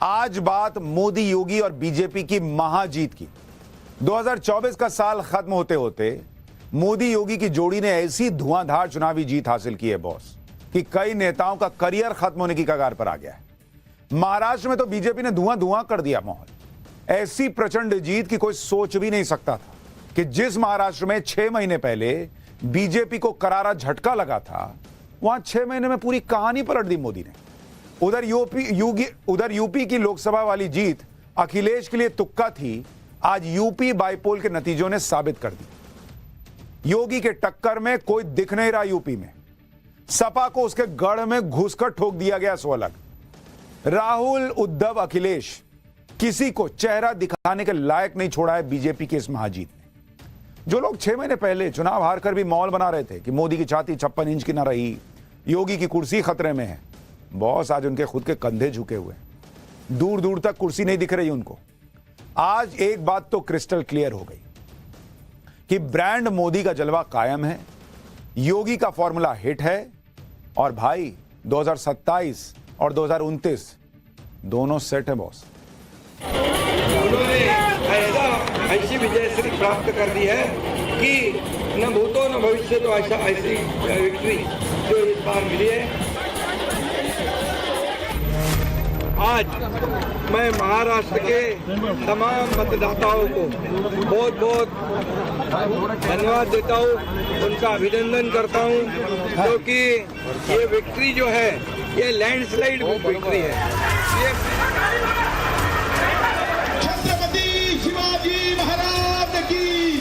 आज बात मोदी, योगी और बीजेपी की महाजीत की। 2024 का साल खत्म होते होते मोदी योगी की जोड़ी ने ऐसी धुआंधार चुनावी जीत हासिल की है बॉस कि कई नेताओं का करियर खत्म होने की कगार पर आ गया है। महाराष्ट्र में तो बीजेपी ने धुआं धुआं कर दिया माहौल। ऐसी प्रचंड जीत की कोई सोच भी नहीं सकता था कि जिस महाराष्ट्र में 6 महीने पहले बीजेपी को करारा झटका लगा था, वहां 6 महीने में पूरी कहानी पलट दी मोदी ने। उधर यूपी की लोकसभा वाली जीत अखिलेश के लिए तुक्का थी, आज यूपी बाईपोल के नतीजों ने साबित कर दी। योगी के टक्कर में कोई दिख नहीं रहा यूपी में। सपा को उसके गढ़ में घुसकर ठोक दिया गया सो अलग। राहुल, उद्धव, अखिलेश किसी को चेहरा दिखाने के लायक नहीं छोड़ा है बीजेपी की इस महाजीत ने। जो लोग 6 महीने पहले चुनाव हारकर भी मौल बना रहे थे कि मोदी की छाती 56 इंच की ना रही, योगी की कुर्सी खतरे में है, बॉस आज उनके खुद के कंधे झुके हुए, दूर दूर तक कुर्सी नहीं दिख रही उनको। आज एक बात तो क्रिस्टल क्लियर हो गई कि ब्रांड मोदी का जलवा कायम है, योगी का फॉर्मूला हिट है और भाई 2027 और 2029 दोनों सेट है बॉस। उन्होंने ऐसी विजयश्री प्राप्त कर दी है कि न भूतो न भविष्य तो ऐसी विक्ट्री जो इस बार मिली है। आज मैं महाराष्ट्र के तमाम मतदाताओं को बहुत बहुत धन्यवाद देता हूँ, उनका अभिनंदन करता हूँ, क्योंकि ये विक्ट्री जो है ये लैंडस्लाइड विक्ट्री है। ये छत्रपति शिवाजी महाराज की,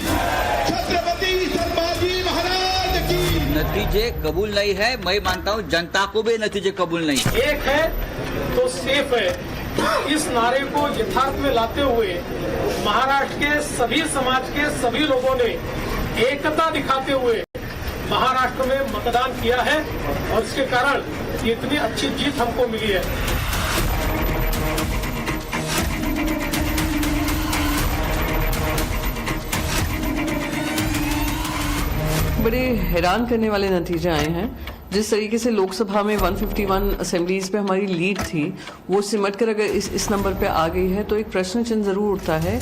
छत्रपति संभाजी महाराज की। नतीजे कबूल नहीं है, मैं मानता हूँ जनता को भी नतीजे कबूल नहीं। एक है तो सेफ है, इस नारे को यथार्थ में लाते हुए महाराष्ट्र के सभी समाज के सभी लोगों ने एकता दिखाते हुए महाराष्ट्र में मतदान किया है और इसके कारण इतनी अच्छी जीत हमको मिली है। बड़े हैरान करने वाले नतीजे आए हैं। जिस तरीके से लोकसभा में 151 असेंबलीज पे हमारी लीड थी, वो सिमट कर अगर इस नंबर पे आ गई है तो एक प्रश्न चिन्ह जरूर उठता है।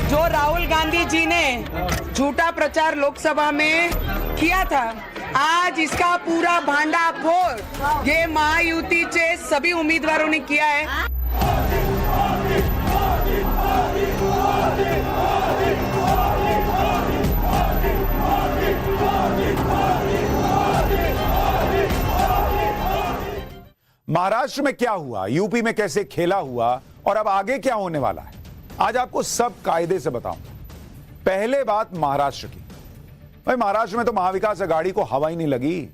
जो राहुल गांधी जी ने झूठा प्रचार लोकसभा में किया था, आज इसका पूरा भांडा फोड़ ये महायुति के सभी उम्मीदवारों ने किया है। महाराष्ट्र में क्या हुआ, यूपी में कैसे खेला हुआ और अब आगे क्या होने वाला है, आज आपको सब कायदे से बताऊंगा। पहले बात महाराष्ट्र की। भाई महाराष्ट्र में तो महाविकास अघाड़ी को हवा ही नहीं लगी।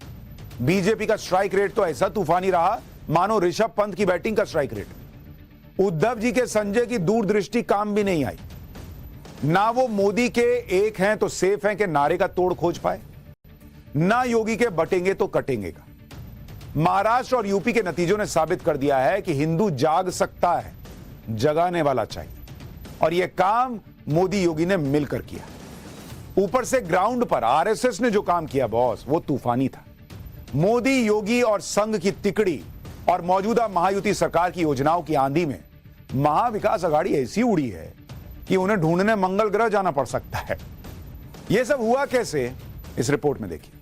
बीजेपी का स्ट्राइक रेट तो ऐसा तूफानी रहा मानो ऋषभ पंत की बैटिंग का स्ट्राइक रेट। उद्धव जी के संजय की दूरदृष्टि काम भी नहीं आई। ना वो मोदी के एक हैं तो सेफ हैं के नारे का तोड़ खोज पाए, ना योगी के बटेंगे तो कटेंगे का। महाराष्ट्र और यूपी के नतीजों ने साबित कर दिया है कि हिंदू जाग सकता है, जगाने वाला चाहिए, और यह काम मोदी योगी ने मिलकर किया। ऊपर से ग्राउंड पर आरएसएस ने जो काम किया बॉस, वो तूफानी था। मोदी, योगी और संघ की तिकड़ी और मौजूदा महायुति सरकार की योजनाओं की आंधी में महाविकास अघाड़ी ऐसी उड़ी है कि उन्हें ढूंढने मंगल ग्रह जाना पड़ सकता है। यह सब हुआ कैसे, इस रिपोर्ट में देखिए।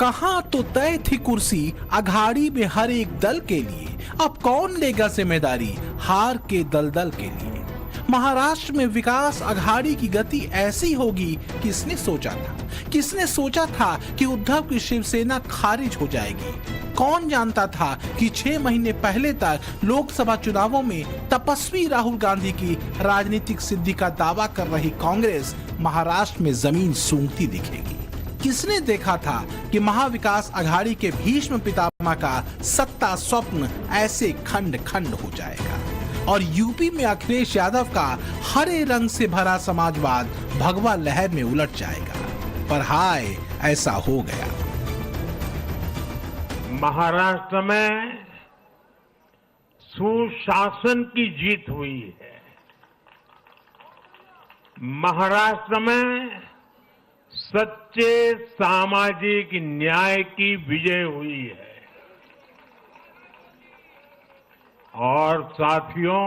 कहां तो तय थी कुर्सी अघाड़ी में हर एक दल के लिए, अब कौन लेगा जिम्मेदारी हार के दलदल के लिए। महाराष्ट्र में विकास अघाड़ी की गति ऐसी होगी किसने सोचा था कि उद्धव की शिवसेना खारिज हो जाएगी। कौन जानता था कि 6 महीने पहले तक लोकसभा चुनावों में तपस्वी राहुल गांधी की राजनीतिक सिद्धि का दावा कर रही कांग्रेस महाराष्ट्र में जमीन सूंघती दिखेगी। किसने देखा था कि महाविकास अघाड़ी के भीष्म पितामह का सत्ता स्वप्न ऐसे खंड खंड हो जाएगा और यूपी में अखिलेश यादव का हरे रंग से भरा समाजवाद भगवा लहर में उलट जाएगा। पर हाय, ऐसा हो गया। महाराष्ट्र में सुशासन की जीत हुई है। महाराष्ट्र में सच्चे सामाजिक न्याय की विजय हुई है। और साथियों,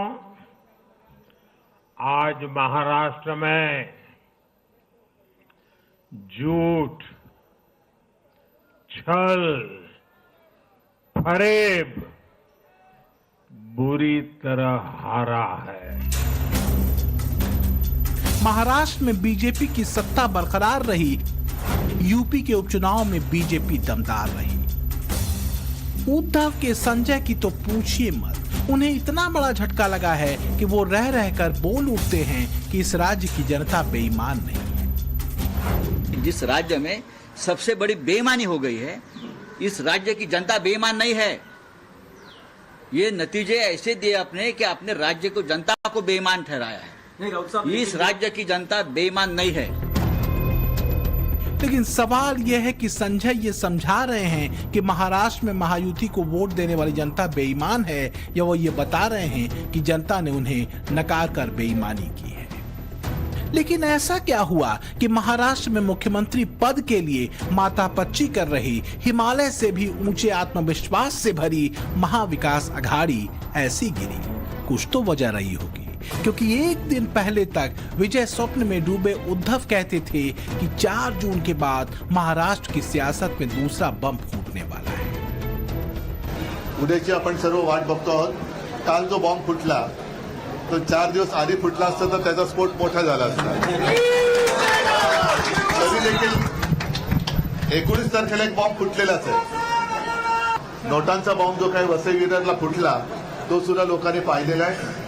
आज महाराष्ट्र में झूठ, छल, फरेब बुरी तरह हारा है। महाराष्ट्र में बीजेपी की सत्ता बरकरार रही। यूपी के उपचुनाव में बीजेपी दमदार रही। उद्धव के संजय की तो पूछिए मत। उन्हें इतना बड़ा झटका लगा है कि वो रह रहकर बोल उठते हैं कि इस राज्य की जनता बेईमान नहीं है। जिस राज्य में सबसे बड़ी बेईमानी हो गई है, इस राज्य की जनता बेईमान नहीं है। ये नतीजे ऐसे दिए आपने कि अपने राज्य को, जनता को बेईमान ठहराया है। इस राज्य की जनता बेईमान नहीं है। लेकिन सवाल यह है कि संजय ये समझा रहे हैं कि महाराष्ट्र में महायुति को वोट देने वाली जनता बेईमान है, या वो ये बता रहे हैं कि जनता ने उन्हें नकार कर बेईमानी की है। लेकिन ऐसा क्या हुआ कि महाराष्ट्र में मुख्यमंत्री पद के लिए मातापच्ची कर रही, हिमालय से भी ऊंचे आत्मविश्वास से भरी महाविकास अघाड़ी ऐसी गिरी? कुछ तो वजह रही होगी, क्योंकि एक दिन पहले तक विजय स्वप्न में डूबे उद्धव कहते थे कि 4 जून के बाद महाराष्ट्र की सियासत में दूसरा बम फूटने वाला है। उद्याची आपण सर्व वाट बघतो आहोत। काल जो बॉम्ब फुटला तो 4 दिवस आधी फुटला असता तर त्याचा स्फोट मोठा झाला असता। तरी देखील 19 तारखेला एक बॉम्ब फुटलेलाच आहे। नोटांचा बॉम्ब जो काही वसई विरारला फुटला तो सुद्धा लोकांनी पाहिलेला आहे।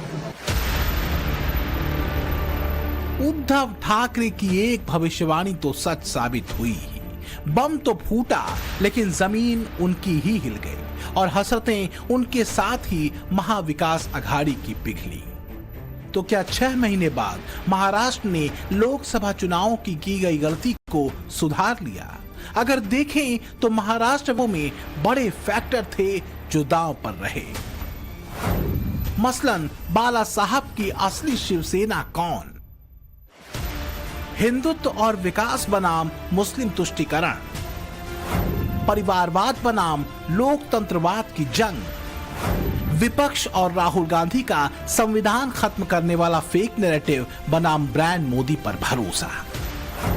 उद्धव ठाकरे की एक भविष्यवाणी तो सच साबित हुई ही। बम तो फूटा, लेकिन जमीन उनकी ही हिल गई और हसरतें उनके साथ ही महाविकास अघाड़ी की पिघली। तो क्या 6 महीने बाद महाराष्ट्र ने लोकसभा चुनावों की गई गलती को सुधार लिया? अगर देखें तो महाराष्ट्र में बड़े फैक्टर थे जो दांव पर रहे। मसलन बाला साहब की असली शिवसेना कौन? हिंदुत्व और विकास बनाम मुस्लिम तुष्टीकरण, परिवारवाद बनाम लोकतंत्रवाद की जंग, विपक्ष और राहुल गांधी का संविधान खत्म करने वाला फेक नैरेटिव बनाम ब्रांड मोदी पर भरोसा।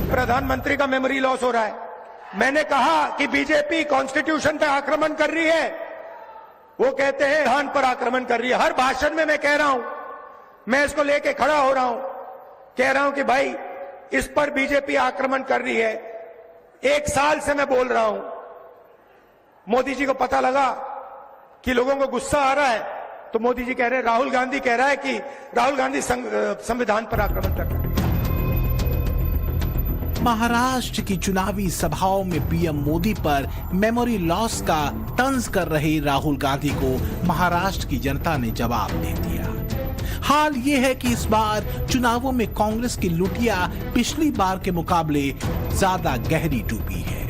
प्रधानमंत्री का मेमोरी लॉस हो रहा है। मैंने कहा कि बीजेपी कॉन्स्टिट्यूशन पे आक्रमण कर रही है, वो कहते हैं संविधान पर आक्रमण कर रही है। हर भाषण में मैं कह रहा हूं, मैं इसको लेके खड़ा हो रहा हूं, कह रहा हूं कि भाई इस पर बीजेपी आक्रमण कर रही है। 1 साल से मैं बोल रहा हूं। मोदी जी को पता लगा कि लोगों को गुस्सा आ रहा है, तो मोदी जी कह रहे हैं, राहुल गांधी कह रहा है कि राहुल गांधी संविधान पर आक्रमण कर रहे हैं। महाराष्ट्र की चुनावी सभाओं में पीएम मोदी पर मेमोरी लॉस का तंज कर रहे राहुल गांधी को महाराष्ट्र की जनता ने जवाब दे दिया। हाल ये है कि इस बार चुनावों में कांग्रेस की लुटिया पिछली बार के मुकाबले ज्यादा गहरी डूबी है।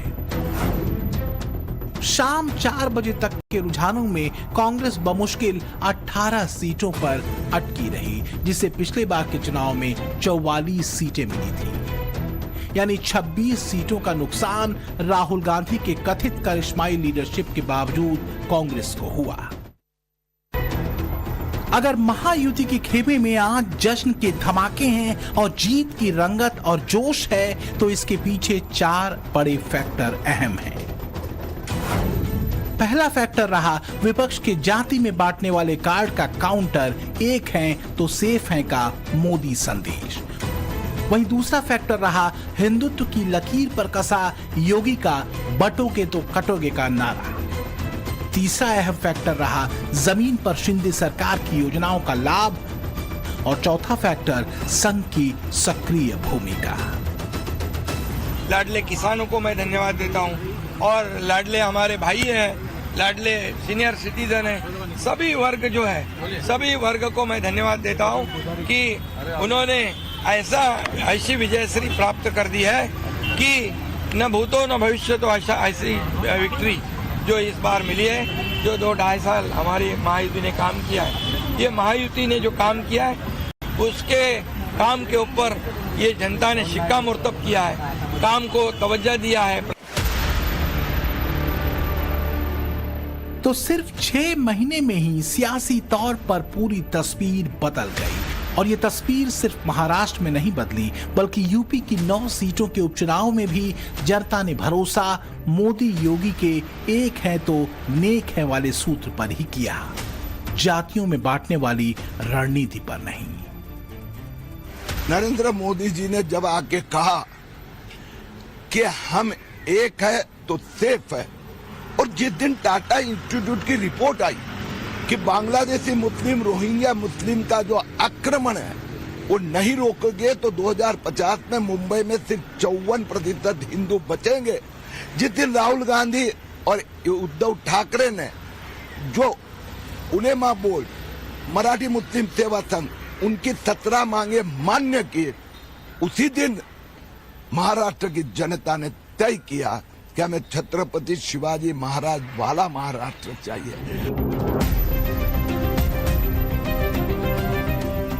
शाम 4 बजे तक के रुझानों में कांग्रेस बमुश्किल 18 सीटों पर अटकी रही, जिसे पिछले बार के चुनाव में 44 सीटें मिली थी। यानी 26 सीटों का नुकसान राहुल गांधी के कथित करिश्माई लीडरशिप के बावजूद कांग्रेस को हुआ। अगर महायुति के खेमे में आज जश्न के धमाके हैं और जीत की रंगत और जोश है, तो इसके पीछे 4 बड़े फैक्टर अहम हैं। पहला फैक्टर रहा विपक्ष के जाति में बांटने वाले कार्ड का काउंटर, एक हैं तो सेफ हैं का मोदी संदेश। वहीं दूसरा फैक्टर रहा हिंदुत्व की लकीर पर कसा योगी का बटोगे तो कटोगे का नारा। तीसरा अहम फैक्टर रहा जमीन पर शिंदे सरकार की योजनाओं का लाभ। और चौथा फैक्टर संघ की सक्रिय भूमिका। लाडले किसानों को मैं धन्यवाद देता हूं, और लाडले हमारे भाई हैं, लाडले सीनियर सिटीजन हैं, सभी वर्ग जो है, सभी वर्ग को मैं धन्यवाद देता हूं कि उन्होंने ऐसी विजयश्री प्राप्त कर दी है कि न भूतो न भविष्य तो ऐसी विक्ट्री जो इस बार मिली है, जो 2-2.5 साल हमारी महायुति ने काम किया है, ये महायुति ने जो काम किया है उसके काम के ऊपर ये जनता ने शिक्कामोर्तब किया है, काम को तवज्जो दिया है। तो सिर्फ 6 महीने में ही सियासी तौर पर पूरी तस्वीर बदल गई। और ये तस्वीर सिर्फ महाराष्ट्र में नहीं बदली, बल्कि यूपी की 9 सीटों के उपचुनाव में भी जनता ने भरोसा मोदी योगी के एक है तो नेक है वाले सूत्र पर ही किया, जातियों में बांटने वाली रणनीति पर नहीं। नरेंद्र मोदी जी ने जब आके कहा कि हम एक है तो सेफ है, और जिस दिन टाटा इंस्टीट्यूट की रिपोर्ट आई कि बांग्लादेशी मुस्लिम, रोहिंग्या मुस्लिम का जो आक्रमण है वो नहीं रोकोगे तो 2050 में मुंबई में सिर्फ 54% हिंदू बचेंगे, जिस दिन राहुल गांधी और उद्धव ठाकरे ने जो उलेमा बोर्ड, मराठी मुस्लिम सेवा संघ, उनकी 17 मांगे मान्य किए, उसी दिन महाराष्ट्र की जनता ने तय किया कि हमें छत्रपति शिवाजी महाराज वाला महाराष्ट्र चाहिए।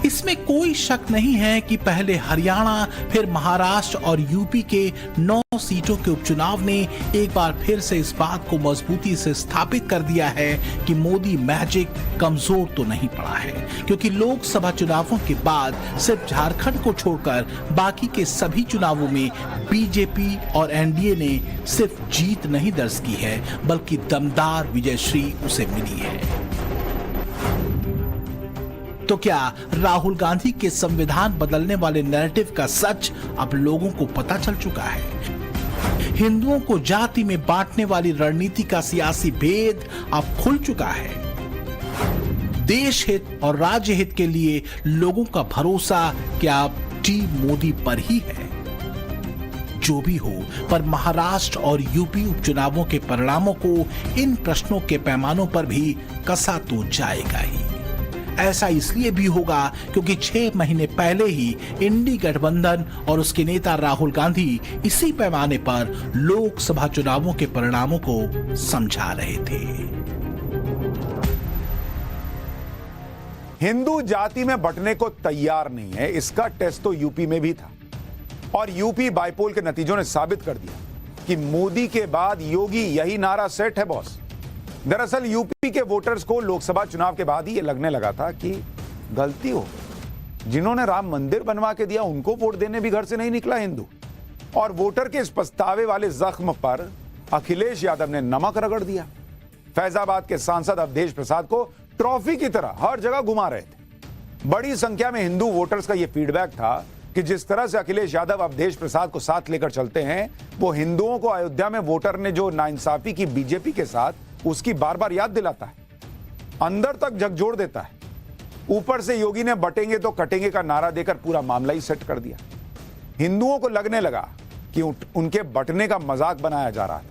इसमें कोई शक नहीं है कि पहले हरियाणा, फिर महाराष्ट्र और यूपी के 9 सीटों के उपचुनाव ने एक बार फिर से इस बात को मजबूती से स्थापित कर दिया है कि मोदी मैजिक कमजोर तो नहीं पड़ा है, क्योंकि लोकसभा चुनावों के बाद सिर्फ झारखंड को छोड़कर बाकी के सभी चुनावों में बीजेपी और एनडीए ने सिर्फ जीत नहीं दर्ज की है, बल्कि दमदार विजयश्री उसे मिली है। तो क्या राहुल गांधी के संविधान बदलने वाले नैरेटिव का सच अब लोगों को पता चल चुका है? हिंदुओं को जाति में बांटने वाली रणनीति का सियासी भेद अब खुल चुका है। देश हित और राज्य हित के लिए लोगों का भरोसा क्या अब टीम मोदी पर ही है? जो भी हो, पर महाराष्ट्र और यूपी उपचुनावों के परिणामों को इन प्रश्नों के पैमानों पर भी कसा तो जाएगा ही। ऐसा इसलिए भी होगा क्योंकि 6 महीने पहले ही इंडी गठबंधन और उसके नेता राहुल गांधी इसी पैमाने पर लोकसभा चुनावों के परिणामों को समझा रहे थे। हिंदू जाति में बंटने को तैयार नहीं है, इसका टेस्ट तो यूपी में भी था, और यूपी बाईपोल के नतीजों ने साबित कर दिया कि मोदी के बाद योगी यही नारा सेट है बॉस। दरअसल यूपी के वोटर्स को लोकसभा चुनाव के बाद ही ये लगने लगा था कि गलती हो, जिन्होंने राम मंदिर बनवा के दिया उनको वोट देने भी घर से नहीं निकला हिंदू, और वोटर के इस पछतावे वाले जख्म पर अखिलेश यादव ने नमक रगड़ दिया। फैजाबाद के सांसद अवधेश प्रसाद को ट्रॉफी की तरह हर जगह घुमा रहे थे। बड़ी संख्या में हिंदू वोटर्स का यह फीडबैक था कि जिस तरह से अखिलेश यादव अवधेश प्रसाद को साथ लेकर चलते हैं, वो हिंदुओं को अयोध्या में वोटर ने जो नाइंसाफी की बीजेपी के साथ, उसकी बार बार याद दिलाता है, अंदर तक झकझोर देता है। ऊपर से योगी ने बटेंगे तो कटेंगे का नारा देकर पूरा मामला ही सेट कर दिया। हिंदुओं को लगने लगा कि उनके बटने का मजाक बनाया जा रहा था,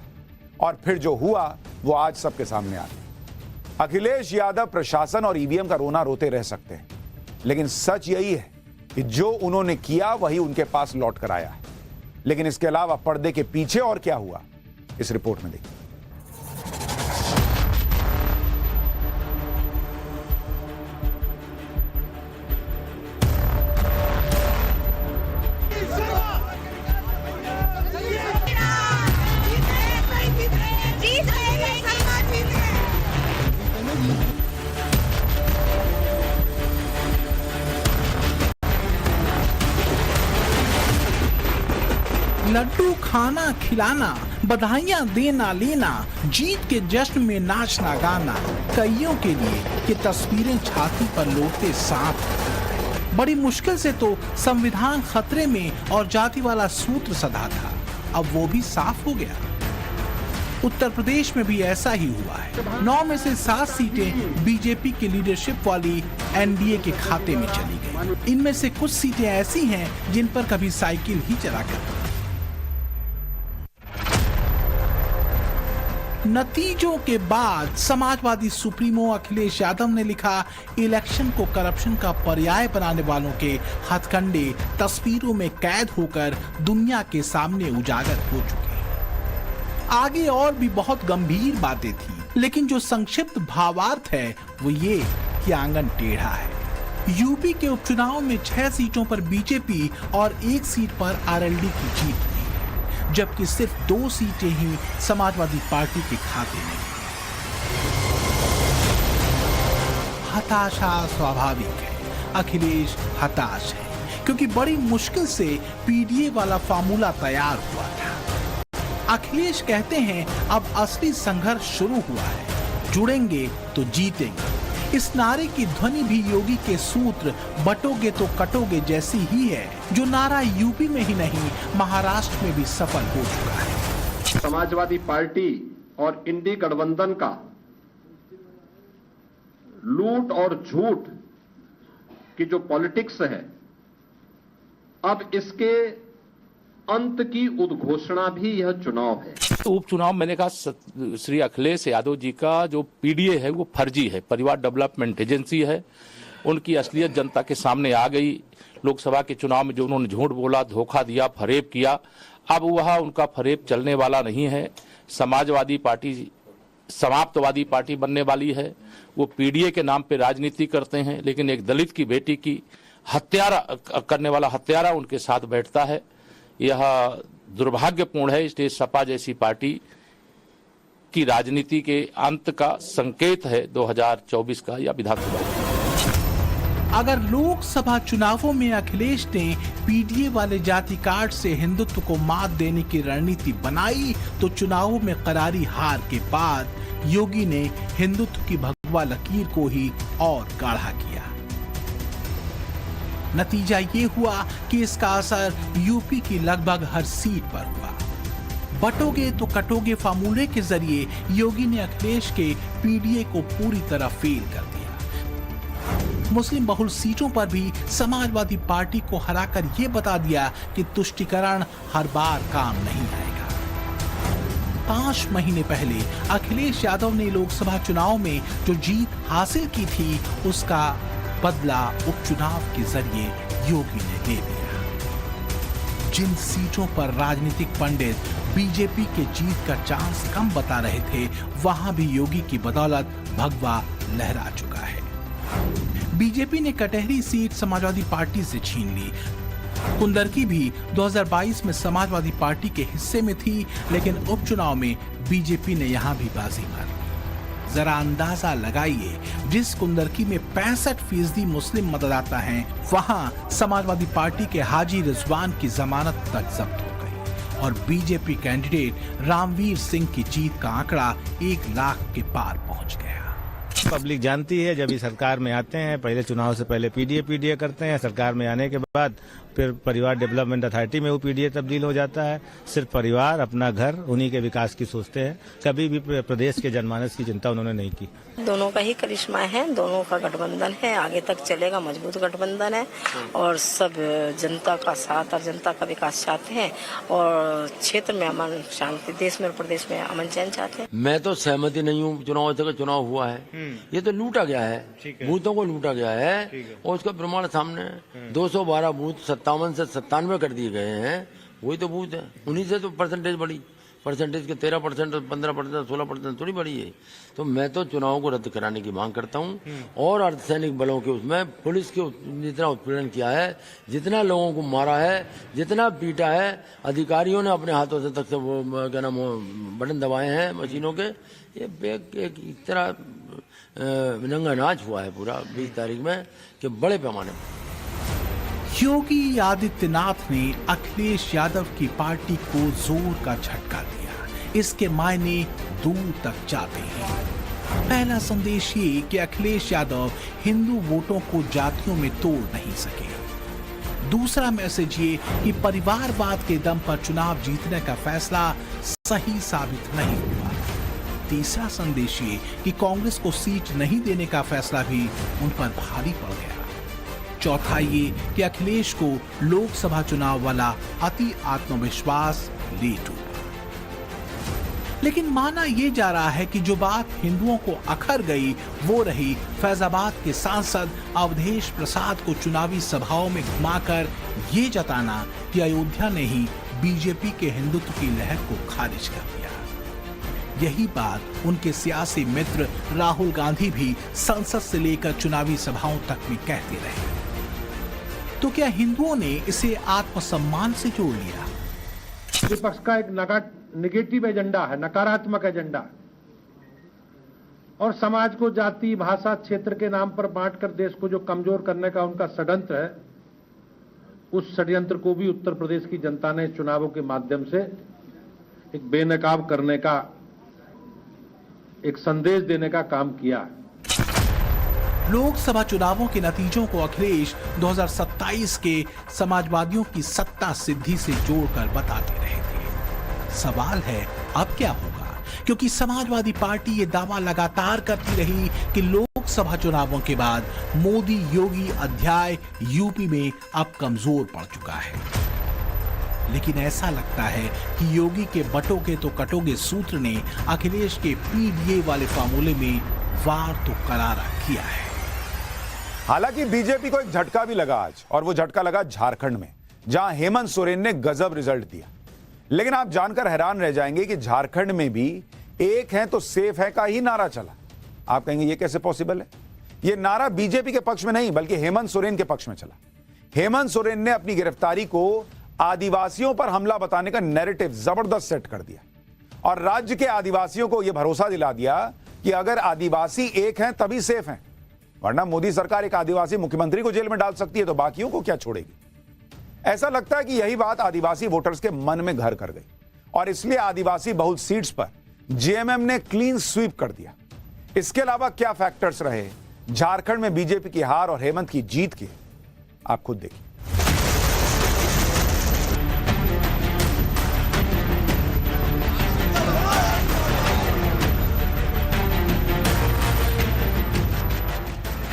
और फिर जो हुआ वो आज सबके सामने आ गया। अखिलेश यादव प्रशासन और ईवीएम का रोना रोते रह सकते हैं, लेकिन सच यही है कि जो उन्होंने किया वही उनके पास लौट कर आया है। लेकिन इसके अलावा पर्दे के पीछे और क्या हुआ, इस रिपोर्ट में देखिए। लड्डू खाना खिलाना, बधाइयां देना लेना, जीत के जश्न में नाचना गाना, कईयों के लिए ये तस्वीरें छाती पर लोटते सांप। बड़ी मुश्किल से तो संविधान खतरे में और जाति वाला सूत्र सधा था, अब वो भी साफ हो गया। उत्तर प्रदेश में भी ऐसा ही हुआ है। 9 में से 7 सीटें बीजेपी की लीडरशिप वाली एनडीए के खाते में चली गई। इनमें से कुछ सीटें ऐसी हैं जिन पर कभी साइकिल ही चला करता। नतीजों के बाद समाजवादी सुप्रीमो अखिलेश यादव ने लिखा, इलेक्शन को करप्शन का पर्याय बनाने वालों के हथकंडे तस्वीरों में कैद होकर दुनिया के सामने उजागर हो चुके। आगे और भी बहुत गंभीर बातें थी, लेकिन जो संक्षिप्त भावार्थ है वो ये कि आंगन टेढ़ा है। यूपी के उपचुनाव में 6 सीटों पर बीजेपी और 1 सीट पर आरएलडी की जीत हुई है, जबकि सिर्फ 2 सीटें ही समाजवादी पार्टी के खाते में। हताशा स्वाभाविक है, अखिलेश हताश है, क्योंकि बड़ी मुश्किल से पीडीए वाला फार्मूला तैयार हुआ था। अखिलेश कहते हैं अब असली संघर्ष शुरू हुआ है, जुड़ेंगे तो जीतेंगे। इस नारे की ध्वनि भी योगी के सूत्र बटोगे तो कटोगे जैसी ही है, जो नारा यूपी में ही नहीं महाराष्ट्र में भी सफल हो चुका है। समाजवादी पार्टी और इंडी गठबंधन का लूट और झूठ की जो पॉलिटिक्स है, अब इसके अंत की उद्घोषणा भी यह चुनाव है। उपचुनाव मैंने कहा श्री अखिलेश यादव जी का जो पीडीए है वो फर्जी है, परिवार डेवलपमेंट एजेंसी है। उनकी असलियत जनता के सामने आ गई। लोकसभा के चुनाव में जो उन्होंने झूठ बोला, धोखा दिया, फरेब किया, अब वह उनका फरेब चलने वाला नहीं है। समाजवादी पार्टी समाप्तवादी पार्टी बनने वाली है। वो पीडीए के नाम पे राजनीति करते हैं, लेकिन एक दलित की बेटी की हत्यारा करने वाला हत्यारा उनके साथ बैठता है। यह दुर्भाग्यपूर्ण है। इसलिए सपा जैसी पार्टी की राजनीति के अंत का संकेत है 2024 का या विधानसभा। अगर लोकसभा चुनावों में अखिलेश ने पीडीए वाले जाति कार्ड से हिंदुत्व को मात देने की रणनीति बनाई, तो चुनावों में करारी हार के बाद योगी ने हिंदुत्व की भगवा लकीर को ही और गाढ़ा किया। नतीजा ये हुआ कि इसका असर यूपी की लगभग हर सीट पर हुआ। बटोगे तो कटोगे फार्मूले के जरिए योगी ने अखिलेश के पीडीए को पूरी तरह फेल कर दिया। मुस्लिम बहुल सीटों पर भी समाजवादी पार्टी को हराकर ये बता दिया कि तुष्टीकरण हर बार काम नहीं आएगा। 5 महीने पहले अखिलेश यादव ने लोकसभा चुनाव में जो जीत हासिल की थी, उसका बदला उपचुनाव के जरिए योगी ने ले लिया। जिन सीटों पर राजनीतिक पंडित बीजेपी के जीत का चांस कम बता रहे थे, वहां भी योगी की बदौलत भगवा लहरा चुका है। बीजेपी ने कटहरी सीट समाजवादी पार्टी से छीन ली। कुंदरकी भी 2022 में समाजवादी पार्टी के हिस्से में थी, लेकिन उपचुनाव में बीजेपी ने यहां भी बाजी मार ली। जरा अंदाजा लगाइए, जिस कुंदरकी में 65% मुस्लिम मतदाता हैं, वहां समाजवादी पार्टी के हाजी रिजवान की जमानत तक जब्त हो गई और बीजेपी कैंडिडेट रामवीर सिंह की जीत का आंकड़ा 1 लाख के पार पहुंच गया। पब्लिक जानती है, जब ये सरकार में आते हैं, पहले चुनाव से पहले पीडीए करते हैं, सरकार में आने के बाद फिर परिवार डेवलपमेंट अथॉरिटी में वो पीडीए तब्दील हो जाता है। सिर्फ परिवार, अपना घर, उन्हीं के विकास की सोचते हैं। कभी भी प्रदेश के जनमानस की चिंता उन्होंने नहीं की। दोनों का ही करिश्मा है, दोनों का गठबंधन है, आगे तक चलेगा, मजबूत गठबंधन है और सब जनता का साथ और जनता का विकास चाहते हैं और क्षेत्र में अमन शांति, देश में और प्रदेश में अमन चैन चाहते हैं। मैं तो सहमति नहीं हूँ। चुनाव हुआ है, ये तो लूटा गया है, बूथों को लूटा गया है और उसका प्रमाण सामने 212 बूथ 57 से 97 कर दिए गए हैं। वही तो बूथ है, उन्हीं से तो परसेंटेज बढ़ी। परसेंटेज के 13%, 15%, 16% थोड़ी बढ़ी है। तो मैं तो चुनावों को रद्द कराने की मांग करता हूं और अर्धसैनिक बलों के उसमें पुलिस के जितना उत्पीड़न किया है, जितना लोगों को मारा है, जितना पीटा है, अधिकारियों ने अपने हाथों से तक से वो क्या नाम बटन दबाए हैं मशीनों के, ये एक तरह नंगा नाच हुआ है पूरा 20 तारीख में कि बड़े पैमाने पर। योगी आदित्यनाथ ने अखिलेश यादव की पार्टी को जोर का झटका दिया। इसके मायने दूर तक जाते हैं। पहला संदेश ये कि अखिलेश यादव हिंदू वोटों को जातियों में तोड़ नहीं सके। दूसरा मैसेज ये कि परिवारवाद के दम पर चुनाव जीतने का फैसला सही साबित नहीं हुआ। तीसरा संदेश ये कि कांग्रेस को सीट नहीं देने का फैसला भी उन पर भारी पड़ गया। चौथा ये कि अखिलेश को लोकसभा चुनाव वाला अति आत्मविश्वास ले डूबा। लेकिन माना यह जा रहा है कि जो बात हिंदुओं को अखर गई वो रही फैजाबाद के सांसद अवधेश प्रसाद को चुनावी सभाओं में घुमाकर ये जताना कि अयोध्या ने ही बीजेपी के हिंदुत्व की लहर को खारिज कर दिया। यही बात उनके सियासी मित्र राहुल गांधी भी संसद से लेकर चुनावी सभाओं तक में कहते रहे। तो क्या हिंदुओं ने इसे आत्मसम्मान से जोड़ लिया? विपक्ष का एक नेगेटिव एजेंडा है, नकारात्मक एजेंडा, और समाज को जाति, भाषा, क्षेत्र के नाम पर बांटकर देश को जो कमजोर करने का उनका षड्यंत्र है, उस षड्यंत्र को भी उत्तर प्रदेश की जनता ने चुनावों के माध्यम से एक बेनकाब करने का, एक संदेश देने का काम किया। लोकसभा चुनावों के नतीजों को अखिलेश 2027 के समाजवादियों की सत्ता सिद्धि से जोड़कर बताते रहे थे। सवाल है अब क्या होगा, क्योंकि समाजवादी पार्टी ये दावा लगातार करती रही कि लोकसभा चुनावों के बाद मोदी योगी अध्याय यूपी में अब कमजोर पड़ चुका है। लेकिन ऐसा लगता है कि योगी के बटोगे तो कटोगे सूत्र ने अखिलेश के पीडीए वाले फार्मूले में वार तो करारा किया है। हालांकि बीजेपी को एक झटका भी लगा आज, और वो झटका लगा झारखंड में, जहां हेमंत सोरेन ने गजब रिजल्ट दिया। लेकिन आप जानकर हैरान रह जाएंगे कि झारखंड में भी एक है तो सेफ है का ही नारा चला। आप कहेंगे ये कैसे पॉसिबल है? ये नारा बीजेपी के पक्ष में नहीं बल्कि हेमंत सोरेन के पक्ष में चला। हेमंत सोरेन ने अपनी गिरफ्तारी को आदिवासियों पर हमला बताने का नैरेटिव जबरदस्त सेट कर दिया और राज्य के आदिवासियों को यह भरोसा दिला दिया कि अगर आदिवासी एक हैं तभी सेफ हैं, वरना मोदी सरकार एक आदिवासी मुख्यमंत्री को जेल में डाल सकती है तो बाकियों को क्या छोड़ेगी। ऐसा लगता है कि यही बात आदिवासी वोटर्स के मन में घर कर गई और इसलिए आदिवासी बहुल सीट्स पर जेएमएम ने क्लीन स्वीप कर दिया। इसके अलावा क्या फैक्टर्स रहे झारखंड में बीजेपी की हार और हेमंत की जीत के, आप खुद देखिए।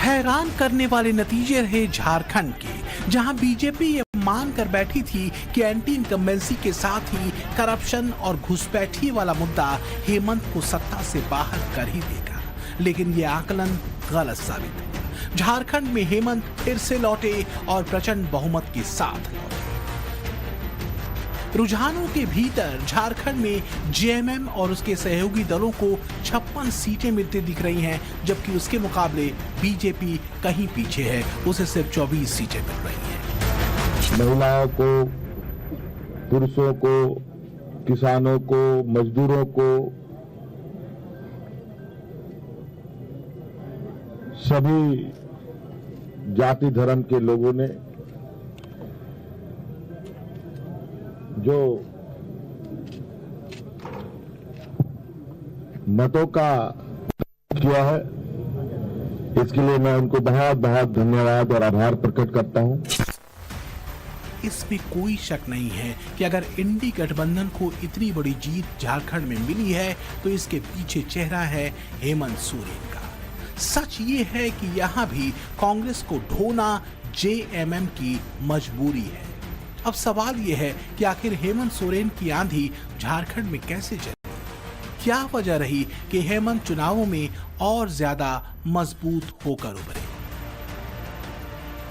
हैरान करने वाले नतीजे रहे झारखंड के, जहां बीजेपी ये मानकर बैठी थी कि एंटी इनकम्बेंसी के साथ ही करप्शन और घुसपैठी वाला मुद्दा हेमंत को सत्ता से बाहर कर ही देगा, लेकिन ये आकलन गलत साबित हुआ। झारखंड में हेमंत फिर से लौटे और प्रचंड बहुमत के साथ लौटे। रुझानों के भीतर झारखंड में जेएमएम और उसके सहयोगी दलों को 56 सीटें मिलती दिख रही हैं, जबकि उसके मुकाबले बीजेपी कहीं पीछे है, उसे सिर्फ 24 सीटें मिल रही हैं। महिलाओं को, पुरुषों को, किसानों को, मजदूरों को, सभी जाति धर्म के लोगों ने जो मतों का किया है, इसके लिए मैं उनको बहुत बहुत धन्यवाद और आभार प्रकट करता हूं। इसमें कोई शक नहीं है कि अगर इंडी गठबंधन को इतनी बड़ी जीत झारखंड में मिली है तो इसके पीछे चेहरा है हेमंत सोरेन का। सच ये है कि यहाँ भी कांग्रेस को ढोना जेएमएम की मजबूरी है। अब सवाल यह है कि आखिर हेमंत सोरेन की आंधी झारखंड में कैसे चली? क्या वजह रही कि हेमंत चुनावों में और ज्यादा मजबूत होकर उभरे?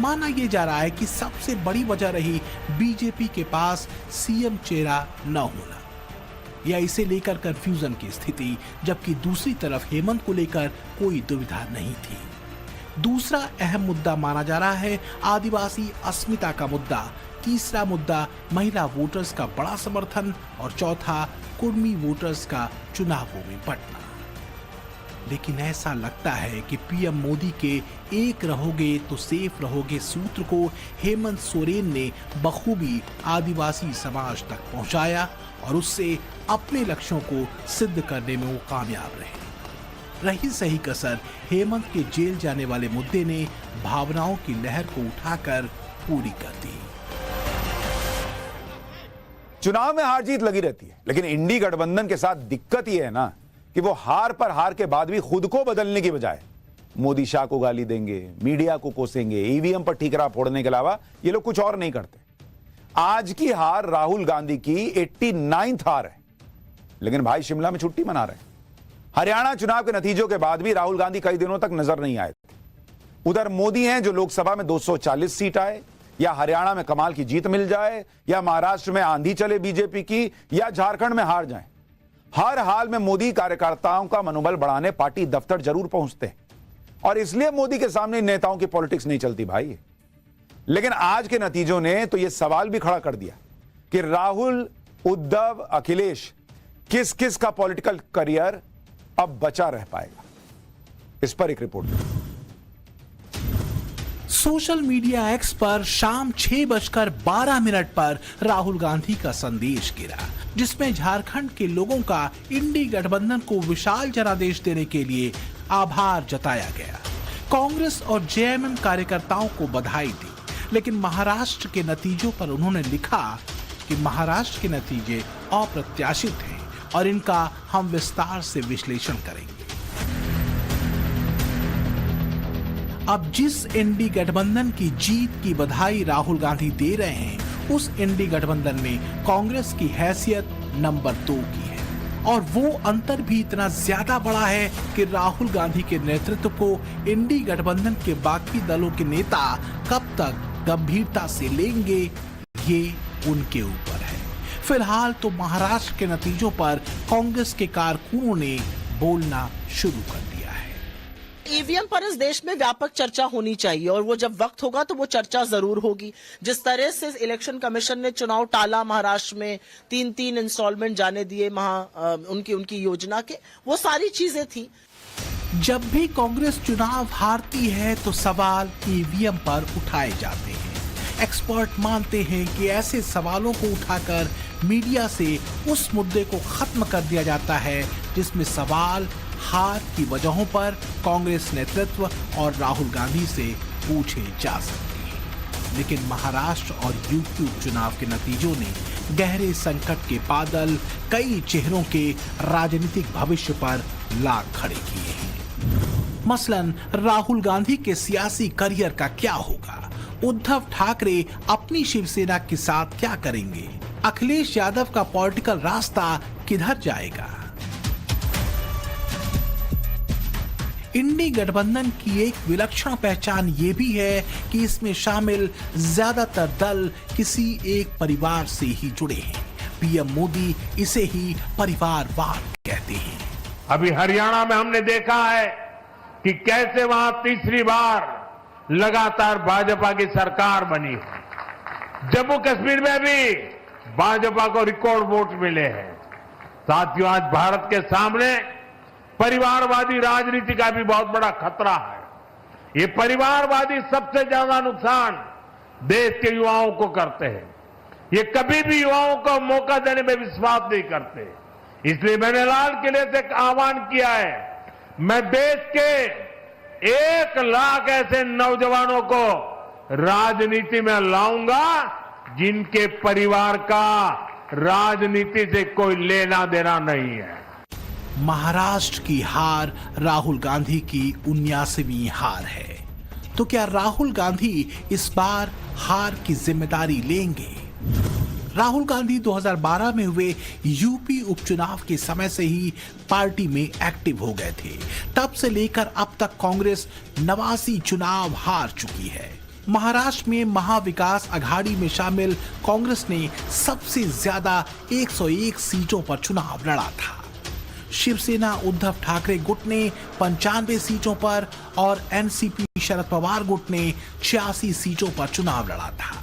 माना यह जा रहा है कि सबसे बड़ी वजह रही बीजेपी के पास सीएम चेहरा न होना या इसे लेकर कंफ्यूजन की स्थिति, जबकि दूसरी तरफ हेमंत को लेकर कोई दुविधा नहीं थी। दूसरा अहम मुद्दा माना जा रहा है आदिवासी अस्मिता का मुद्दा, तीसरा मुद्दा महिला वोटर्स का बड़ा समर्थन और चौथा कुर्मी वोटर्स का चुनावों में बंटना। लेकिन ऐसा लगता है कि पीएम मोदी के एक रहोगे तो सेफ रहोगे सूत्र को हेमंत सोरेन ने बखूबी आदिवासी समाज तक पहुंचाया और उससे अपने लक्ष्यों को सिद्ध करने में वो कामयाब रहे। रही सही कसर हेमंत के जेल जाने वाले मुद्दे ने भावनाओं की लहर को उठाकर पूरी कर दी। चुनाव में हार जीत लगी रहती है, लेकिन इंडी गठबंधन के साथ दिक्कत यह है ना कि वो हार पर हार के बाद भी खुद को बदलने की बजाय मोदी शाह को गाली देंगे, मीडिया को कोसेंगे, ईवीएम पर ठीकरा फोड़ने के अलावा ये लोग कुछ और नहीं करते। आज की हार राहुल गांधी की 89th हार है, लेकिन भाई शिमला में छुट्टी मना रहे हैं। हरियाणा चुनाव के नतीजों के बाद भी राहुल गांधी कई दिनों तक नजर नहीं आए थे। उधर मोदी हैं जो लोकसभा में 240 सीट आए, या हरियाणा में कमाल की जीत मिल जाए, या महाराष्ट्र में आंधी चले बीजेपी की, या झारखंड में हार जाए। हर हाल में मोदी कार्यकर्ताओं का मनोबल बढ़ाने पार्टी दफ्तर जरूर पहुंचते हैं और इसलिए मोदी के सामने नेताओं की पॉलिटिक्स नहीं चलती भाई। लेकिन आज के नतीजों ने तो यह सवाल भी खड़ा कर दिया कि राहुल, उद्धव, अखिलेश किस किस का पॉलिटिकल करियर अब बचा रह पाएगा। इस पर एक रिपोर्ट। सोशल मीडिया एक्स पर शाम 6:12 पर राहुल गांधी का संदेश गिरा, जिसमें झारखंड के लोगों का इंडी गठबंधन को विशाल जनादेश देने के लिए आभार जताया गया। कांग्रेस और जेएमएम कार्यकर्ताओं को बधाई दी, लेकिन महाराष्ट्र के नतीजों पर उन्होंने लिखा कि महाराष्ट्र के नतीजे अप्रत्याशित हैं और इनका हम विस्तार से विश्लेषण करेंगे। अब जिस इंडी गठबंधन की जीत की बधाई राहुल गांधी दे रहे हैं, उस इंडी गठबंधन में कांग्रेस की हैसियत नंबर 2 की है और वो अंतर भी इतना ज्यादा बड़ा है कि राहुल गांधी के नेतृत्व को इंडी गठबंधन के बाकी दलों के नेता कब तक गंभीरता से लेंगे, ये उनके ऊपर है। फिलहाल तो महाराष्ट्र के नतीजों पर कांग्रेस के कारकुनों ने बोलना शुरू कर दिया है। ईवीएम पर इस देश में व्यापक चर्चा होनी चाहिए और वो जब वक्त होगा तो वो चर्चा जरूर होगी। जिस तरह से इलेक्शन कमीशन ने चुनाव टाला, महाराष्ट्र में 3-3 इंस्टॉलमेंट जाने दिए उनकी योजना के, वो सारी चीजें थी। जब भी कांग्रेस चुनाव हारती है तो सवाल ईवीएम पर उठाए जाते हैं। एक्सपर्ट मानते हैं कि ऐसे सवालों को उठाकर मीडिया से उस मुद्दे को खत्म कर दिया जाता है जिसमें सवाल हार की वजहों पर कांग्रेस नेतृत्व और राहुल गांधी से पूछे जा सकते हैं। लेकिन महाराष्ट्र और यूपी उपचुनाव के नतीजों ने गहरे संकट के बादल कई चेहरों के राजनीतिक भविष्य पर लाग खड़े किए हैं। मसलन राहुल गांधी के सियासी करियर का क्या होगा? उद्धव ठाकरे अपनी शिवसेना के साथ क्या करेंगे? अखिलेश यादव का पॉलिटिकल रास्ता किधर जाएगा? इंडी गठबंधन की एक विलक्षण पहचान ये भी है कि इसमें शामिल ज्यादातर दल किसी एक परिवार से ही जुड़े हैं। पीएम मोदी इसे ही परिवारवाद कहते हैं। अभी हरियाणा में हमने देखा है कि कैसे वहां तीसरी बार लगातार भाजपा की सरकार बनी है। जम्मू कश्मीर में भी भाजपा को रिकॉर्ड वोट मिले हैं। साथियों, आज भारत के सामने परिवारवादी राजनीति का भी बहुत बड़ा खतरा है। ये परिवारवादी सबसे ज्यादा नुकसान देश के युवाओं को करते हैं। ये कभी भी युवाओं को मौका देने में विश्वास नहीं करते। इसलिए मैंने लाल किले से आह्वान किया है, मैं देश के 1 लाख ऐसे नौजवानों को राजनीति में लाऊंगा जिनके परिवार का राजनीति से कोई लेना देना नहीं है। महाराष्ट्र की हार राहुल गांधी की 79वीं हार है। तो क्या राहुल गांधी इस बार हार की जिम्मेदारी लेंगे? राहुल गांधी 2012 में हुए यूपी उपचुनाव के समय से ही पार्टी में एक्टिव हो गए थे। तब से लेकर अब तक कांग्रेस 89 चुनाव हार चुकी है। महाराष्ट्र में महाविकास अघाड़ी में शामिल कांग्रेस ने सबसे ज्यादा 101 सीटों पर चुनाव लड़ा था। शिवसेना उद्धव ठाकरे गुट ने 95 सीटों पर और एनसीपी शरद पवार गुट ने 86 सीटों पर चुनाव लड़ा था।